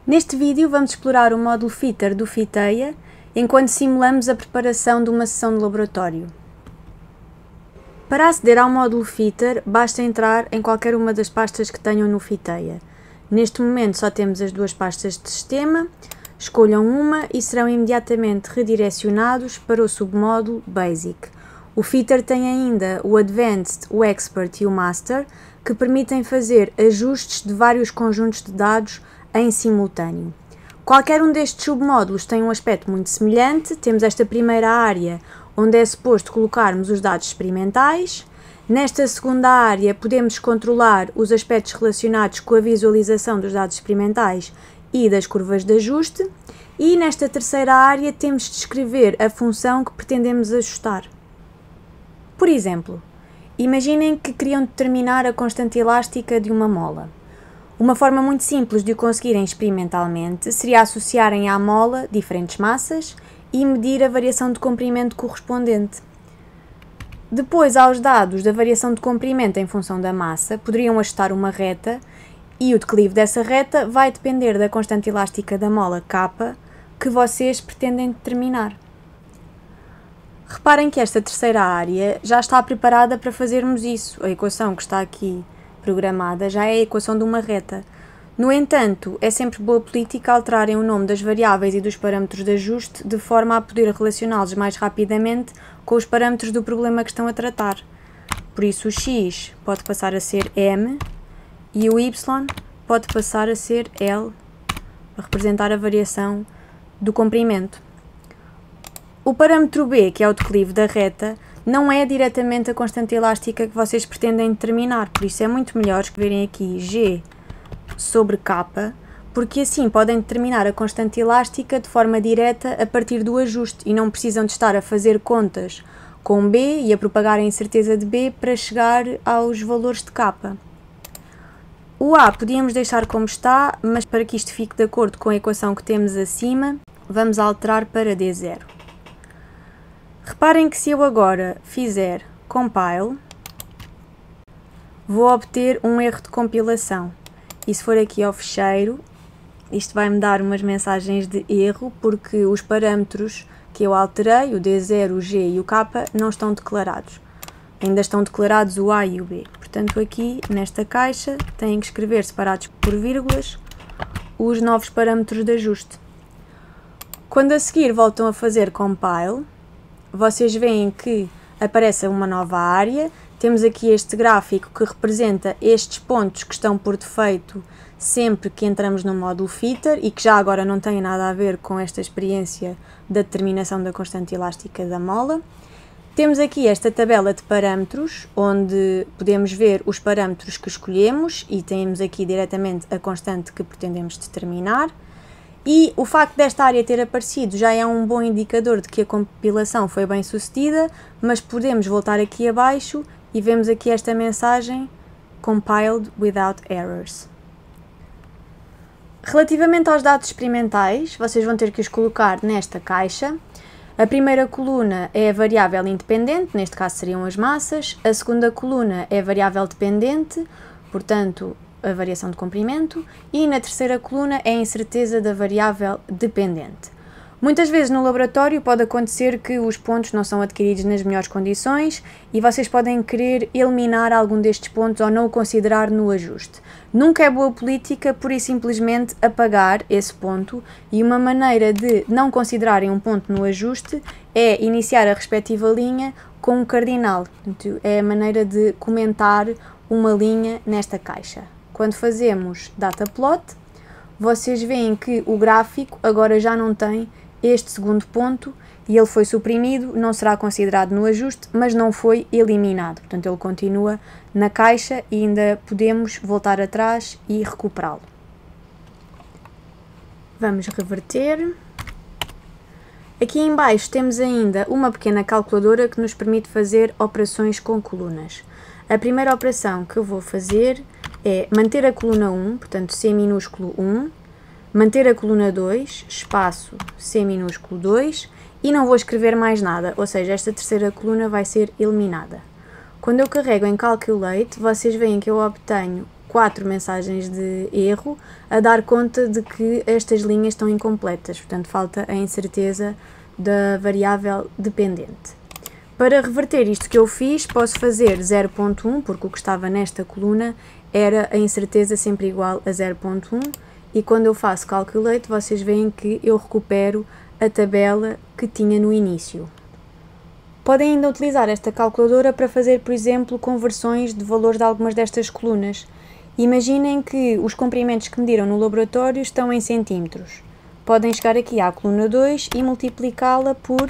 Neste vídeo vamos explorar o módulo Fitter do Fiteia enquanto simulamos a preparação de uma sessão de laboratório. Para aceder ao módulo Fitter, basta entrar em qualquer uma das pastas que tenham no Fiteia. Neste momento só temos as duas pastas de sistema, escolham uma e serão imediatamente redirecionados para o submódulo Basic. O Fitter tem ainda o Advanced, o Expert e o Master, que permitem fazer ajustes de vários conjuntos de dados em simultâneo. Qualquer um destes submódulos tem um aspecto muito semelhante. Temos esta primeira área onde é suposto colocarmos os dados experimentais. Nesta segunda área podemos controlar os aspectos relacionados com a visualização dos dados experimentais e das curvas de ajuste. E nesta terceira área temos de escrever a função que pretendemos ajustar. Por exemplo, imaginem que queriam determinar a constante elástica de uma mola. Uma forma muito simples de o conseguirem experimentalmente seria associarem à mola diferentes massas e medir a variação de comprimento correspondente. Depois, aos dados da variação de comprimento em função da massa, poderiam ajustar uma reta e o declive dessa reta vai depender da constante elástica da mola K que vocês pretendem determinar. Reparem que esta terceira área já está preparada para fazermos isso. A equação que está aqui programada já é a equação de uma reta. No entanto, é sempre boa política alterarem o nome das variáveis e dos parâmetros de ajuste de forma a poder relacioná-los mais rapidamente com os parâmetros do problema que estão a tratar. Por isso o x pode passar a ser m e o y pode passar a ser l, para representar a variação do comprimento. O parâmetro b, que é o declive da reta, não é diretamente a constante elástica que vocês pretendem determinar, por isso é muito melhor escreverem aqui g sobre k, porque assim podem determinar a constante elástica de forma direta a partir do ajuste e não precisam de estar a fazer contas com b e a propagar a incerteza de b para chegar aos valores de k. O a podíamos deixar como está, mas para que isto fique de acordo com a equação que temos acima, vamos alterar para d0. Reparem que se eu agora fizer compile, vou obter um erro de compilação. E se for aqui ao fecheiro, isto vai-me dar umas mensagens de erro, porque os parâmetros que eu alterei, o D0, o G e o K, não estão declarados. Ainda estão declarados o A e o B. Portanto, aqui, nesta caixa, têm que escrever separados por vírgulas os novos parâmetros de ajuste. Quando a seguir voltam a fazer compile, vocês veem que aparece uma nova área. Temos aqui este gráfico que representa estes pontos que estão por defeito sempre que entramos no módulo Fitter e que já agora não têm nada a ver com esta experiência da determinação da constante elástica da mola. Temos aqui esta tabela de parâmetros, onde podemos ver os parâmetros que escolhemos e temos aqui diretamente a constante que pretendemos determinar. E o facto desta área ter aparecido já é um bom indicador de que a compilação foi bem sucedida, mas podemos voltar aqui abaixo e vemos aqui esta mensagem compiled without errors. Relativamente aos dados experimentais, vocês vão ter que os colocar nesta caixa. A primeira coluna é a variável independente, neste caso seriam as massas. A segunda coluna é a variável dependente, portanto a variação de comprimento, e na terceira coluna é a incerteza da variável dependente. Muitas vezes no laboratório pode acontecer que os pontos não são adquiridos nas melhores condições e vocês podem querer eliminar algum destes pontos ou não o considerar no ajuste. Nunca é boa política por e simplesmente apagar esse ponto, e uma maneira de não considerarem um ponto no ajuste é iniciar a respectiva linha com um cardinal. É a maneira de comentar uma linha nesta caixa. Quando fazemos dataplot, vocês veem que o gráfico agora já não tem este segundo ponto e ele foi suprimido, não será considerado no ajuste, mas não foi eliminado. Portanto, ele continua na caixa e ainda podemos voltar atrás e recuperá-lo. Vamos reverter. Aqui em baixo temos ainda uma pequena calculadora que nos permite fazer operações com colunas. A primeira operação que eu vou fazer é manter a coluna 1, portanto C minúsculo 1, manter a coluna 2, espaço C minúsculo 2, e não vou escrever mais nada, ou seja, esta terceira coluna vai ser eliminada. Quando eu carrego em Calculate, vocês veem que eu obtenho 4 mensagens de erro a dar conta de que estas linhas estão incompletas, portanto falta a incerteza da variável dependente. Para reverter isto que eu fiz, posso fazer 0.1, porque o que estava nesta coluna era a incerteza sempre igual a 0.1, e quando eu faço calculate, vocês veem que eu recupero a tabela que tinha no início. Podem ainda utilizar esta calculadora para fazer, por exemplo, conversões de valores de algumas destas colunas. Imaginem que os comprimentos que mediram no laboratório estão em centímetros. Podem chegar aqui à coluna 2 e multiplicá-la por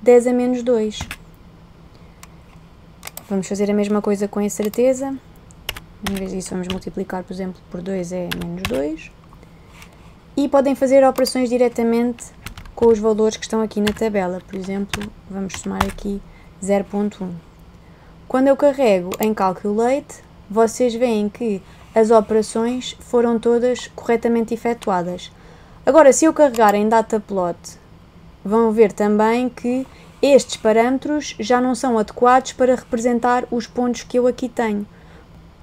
10 a menos 2. Vamos fazer a mesma coisa com a incerteza. Em vez disso, vamos multiplicar, por exemplo, por 2 é menos 2. E podem fazer operações diretamente com os valores que estão aqui na tabela. Por exemplo, vamos somar aqui 0.1. Quando eu carrego em Calculate, vocês veem que as operações foram todas corretamente efetuadas. Agora, se eu carregar em Dataplot, vão ver também que estes parâmetros já não são adequados para representar os pontos que eu aqui tenho,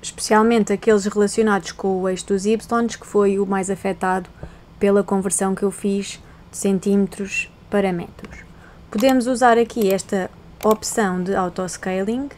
especialmente aqueles relacionados com o eixo dos y, que foi o mais afetado pela conversão que eu fiz de centímetros para metros. Podemos usar aqui esta opção de Autoscaling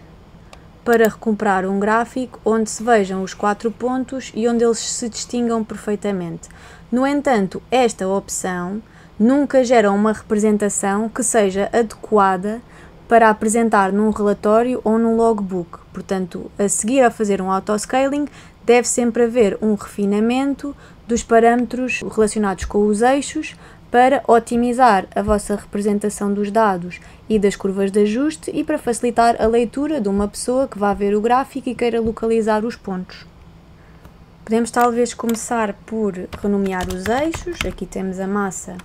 para recuperar um gráfico onde se vejam os 4 pontos e onde eles se distingam perfeitamente. No entanto, esta opção nunca gera uma representação que seja adequada para apresentar num relatório ou num logbook. Portanto, a seguir a fazer um autoscaling, deve sempre haver um refinamento dos parâmetros relacionados com os eixos para otimizar a vossa representação dos dados e das curvas de ajuste e para facilitar a leitura de uma pessoa que vá ver o gráfico e queira localizar os pontos. Podemos talvez começar por renomear os eixos. Aqui temos a massa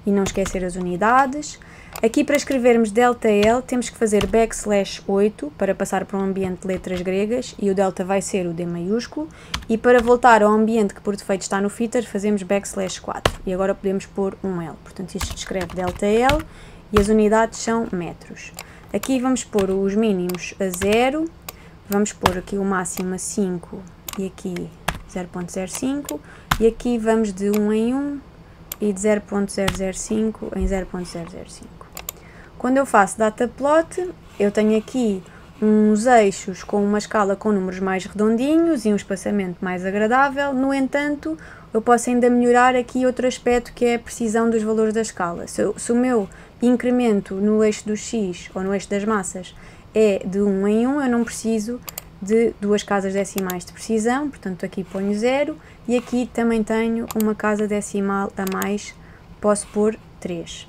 e não esquecer as unidades. Aqui, para escrevermos ΔL, temos que fazer \8 para passar para um ambiente de letras gregas e o delta vai ser o D maiúsculo. E para voltar ao ambiente que por defeito está no Fitter, fazemos \4. E agora podemos pôr um L. Portanto, isto escreve ΔL e as unidades são metros. Aqui vamos pôr os mínimos a 0, vamos pôr aqui o máximo a 5 e aqui 0.05 e aqui vamos de 1 em 1 e de 0.005 em 0.005. Quando eu faço Dataplot, eu tenho aqui uns eixos com uma escala com números mais redondinhos e um espaçamento mais agradável. No entanto, eu posso ainda melhorar aqui outro aspecto, que é a precisão dos valores da escala. Se o meu incremento no eixo do X ou no eixo das massas é de 1 em 1, eu não preciso de 2 casas decimais de precisão, portanto aqui ponho 0 e aqui também tenho uma casa decimal a mais, posso pôr 3.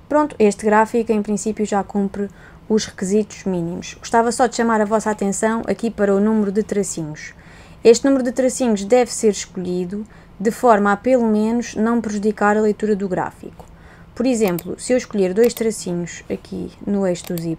Pronto, este gráfico em princípio já cumpre os requisitos mínimos. Gostava só de chamar a vossa atenção aqui para o número de tracinhos. Este número de tracinhos deve ser escolhido de forma a pelo menos não prejudicar a leitura do gráfico. Por exemplo, se eu escolher 2 tracinhos aqui no eixo dos y,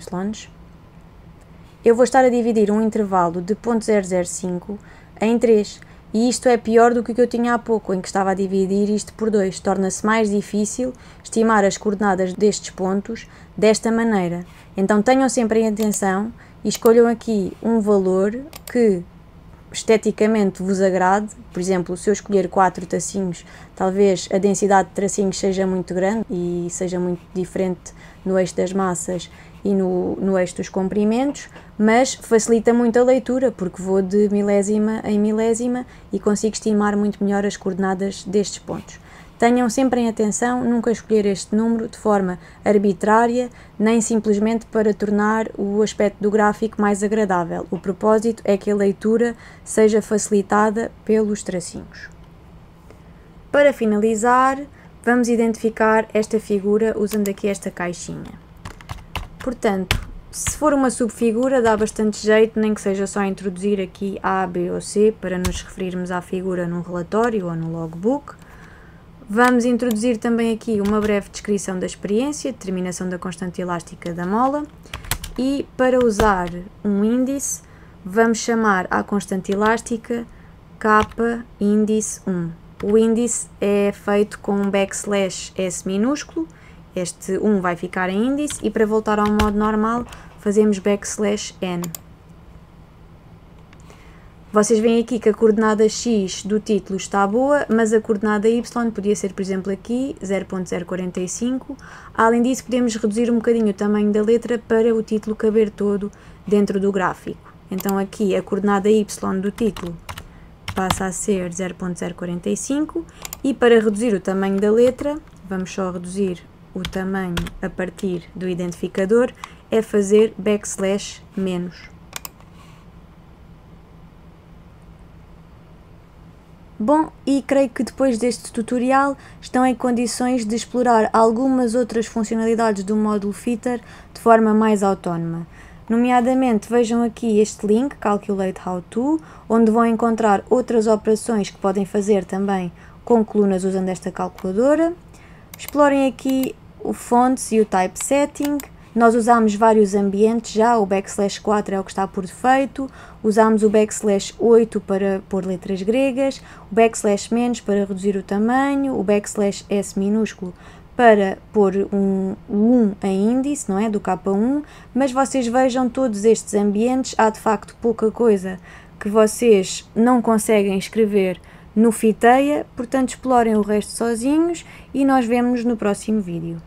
eu vou estar a dividir um intervalo de 0.005 em 3. E isto é pior do que o que eu tinha há pouco, em que estava a dividir isto por 2. Torna-se mais difícil estimar as coordenadas destes pontos desta maneira. Então tenham sempre em atenção e escolham aqui um valor que esteticamente vos agrade. Por exemplo, se eu escolher 4 tracinhos, talvez a densidade de tracinhos seja muito grande e seja muito diferente no eixo das massas e no eixo dos comprimentos, mas facilita muito a leitura, porque vou de milésima em milésima e consigo estimar muito melhor as coordenadas destes pontos. Tenham sempre em atenção nunca escolher este número de forma arbitrária, nem simplesmente para tornar o aspecto do gráfico mais agradável. O propósito é que a leitura seja facilitada pelos tracinhos. Para finalizar, vamos identificar esta figura usando aqui esta caixinha. Portanto, se for uma subfigura, dá bastante jeito, nem que seja só introduzir aqui A, B ou C para nos referirmos à figura num relatório ou no logbook. Vamos introduzir também aqui uma breve descrição da experiência, determinação da constante elástica da mola, e para usar um índice, vamos chamar à constante elástica K índice 1. O índice é feito com um \S minúsculo. Este 1 vai ficar em índice e para voltar ao modo normal fazemos \n. Vocês veem aqui que a coordenada x do título está boa, mas a coordenada y podia ser, por exemplo, aqui 0.045. Além disso, podemos reduzir um bocadinho o tamanho da letra para o título caber todo dentro do gráfico. Então aqui a coordenada y do título passa a ser 0.045 e para reduzir o tamanho da letra, vamos só reduzir o tamanho a partir do identificador, é fazer \-. Bom, e creio que depois deste tutorial estão em condições de explorar algumas outras funcionalidades do módulo Fitter de forma mais autónoma. Nomeadamente, vejam aqui este link, Calculate How To, onde vão encontrar outras operações que podem fazer também com colunas usando esta calculadora. Explorem aqui o Fonts e o Typesetting. Nós usamos vários ambientes já, o \4 é o que está por defeito, usamos o \8 para pôr letras gregas, o \- para reduzir o tamanho, o \S minúsculo para pôr o 1 em índice, não é? Do K1, mas vocês vejam todos estes ambientes, há de facto pouca coisa que vocês não conseguem escrever no Fiteia, portanto explorem o resto sozinhos e nós vemo-nos no próximo vídeo.